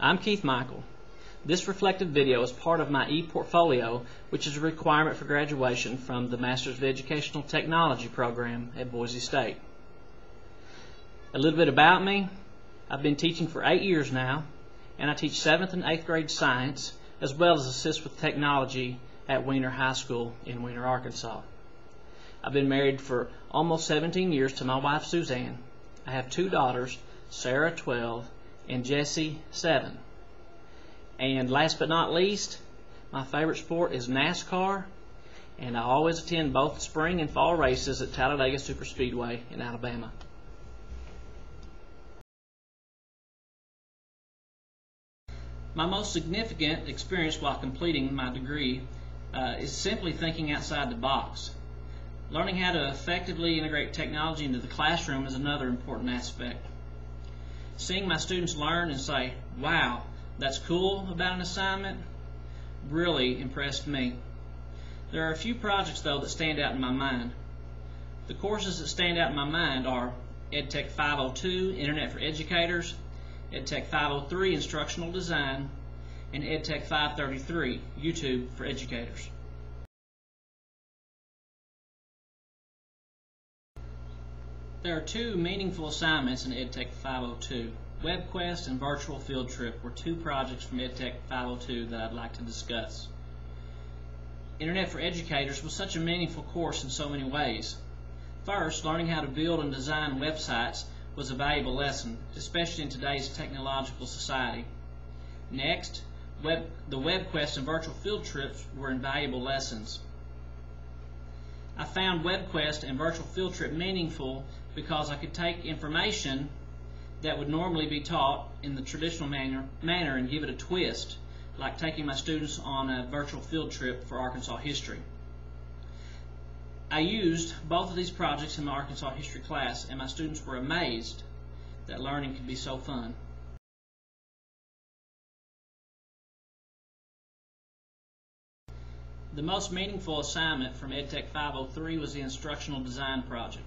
I'm Keith Michael. This reflected video is part of my ePortfolio, which is a requirement for graduation from the Masters of Educational Technology program at Boise State. A little bit about me. I've been teaching for 8 years now, and I teach 7th and 8th grade science, as well as assist with technology at Weiner High School in Weiner, Arkansas. I've been married for almost 17 years to my wife, Suzanne. I have 2 daughters, Sarah, 12, and Jessie, 7. And last but not least, my favorite sport is NASCAR, and I always attend both spring and fall races at Talladega Superspeedway in Alabama. My most significant experience while completing my degree is simply thinking outside the box. Learning how to effectively integrate technology into the classroom is another important aspect. Seeing my students learn and say, "Wow, that's cool" about an assignment really impressed me. There are a few projects, though, that stand out in my mind. The courses that stand out in my mind are EdTech 502, Internet for Educators, EdTech 503, Instructional Design, and EdTech 533, YouTube for Educators. There are 2 meaningful assignments in EdTech 502. WebQuest and Virtual Field Trip were 2 projects from EdTech 502 that I'd like to discuss. Internet for Educators was such a meaningful course in so many ways. First, learning how to build and design websites was a valuable lesson, especially in today's technological society. Next, the WebQuest and Virtual Field Trips were invaluable lessons. I found WebQuest and Virtual Field Trip meaningful because I could take information that would normally be taught in the traditional manner and give it a twist, like taking my students on a virtual field trip for Arkansas history. I used both of these projects in my Arkansas history class, and my students were amazed that learning could be so fun. The most meaningful assignment from EdTech 503 was the Instructional Design project.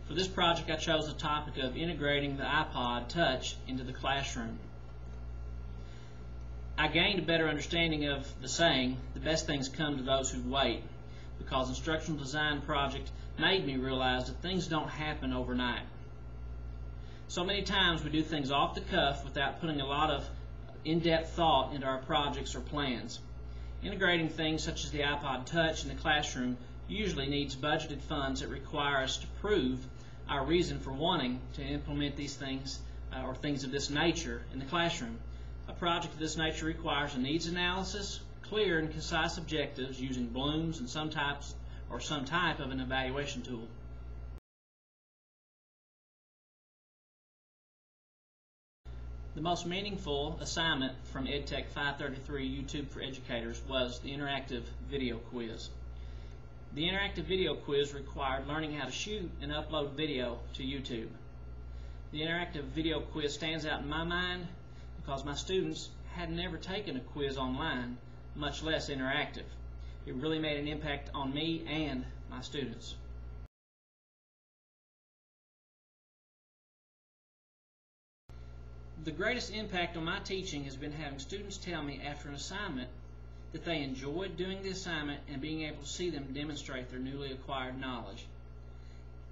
For this project, I chose the topic of integrating the iPod Touch into the classroom. I gained a better understanding of the saying, "The best things come to those who wait," because Instructional Design project made me realize that things don't happen overnight. So many times we do things off the cuff without putting a lot of in-depth thought into our projects or plans. Integrating things such as the iPod Touch in the classroom usually needs budgeted funds that require us to prove our reason for wanting to implement these things or things of this nature in the classroom. A project of this nature requires a needs analysis, clear and concise objectives using Bloom's and some type of an evaluation tool. The most meaningful assignment from EdTech 533 YouTube for Educators was the interactive video quiz. The interactive video quiz required learning how to shoot and upload video to YouTube. The interactive video quiz stands out in my mind because my students had never taken a quiz online, much less interactive. It really made an impact on me and my students. The greatest impact on my teaching has been having students tell me after an assignment that they enjoyed doing the assignment and being able to see them demonstrate their newly acquired knowledge.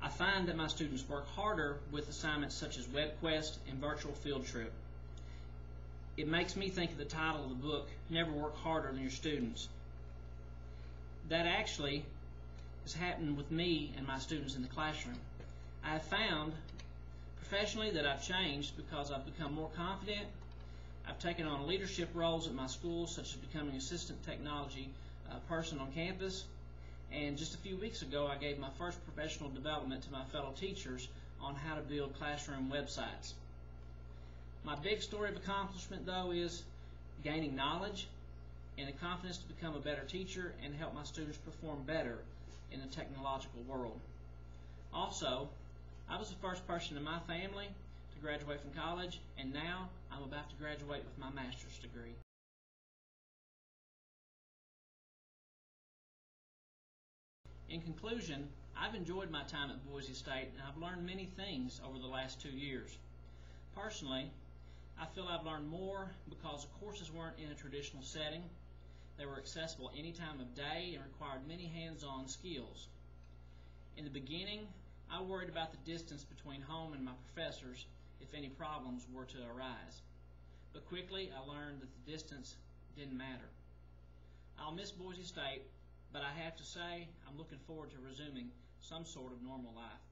I find that my students work harder with assignments such as WebQuest and Virtual Field Trip. It makes me think of the title of the book, "Never Work Harder Than Your Students." That actually has happened with me and my students in the classroom. I have found professionally that I've changed because I've become more confident. I've taken on leadership roles at my school, such as becoming assistant technology person on campus. And just a few weeks ago, I gave my first professional development to my fellow teachers on how to build classroom websites. My big story of accomplishment, though, is gaining knowledge and the confidence to become a better teacher and help my students perform better in the technological world. Also, I was the first person in my family to graduate from college, and now I'm about to graduate with my master's degree. In conclusion, I've enjoyed my time at Boise State, and I've learned many things over the last 2 years. Personally, I feel I've learned more because the courses weren't in a traditional setting. They were accessible any time of day and required many hands-on skills. In the beginning, I worried about the distance between home and my professors if any problems were to arise. But quickly I learned that the distance didn't matter. I'll miss Boise State, but I have to say I'm looking forward to resuming some sort of normal life.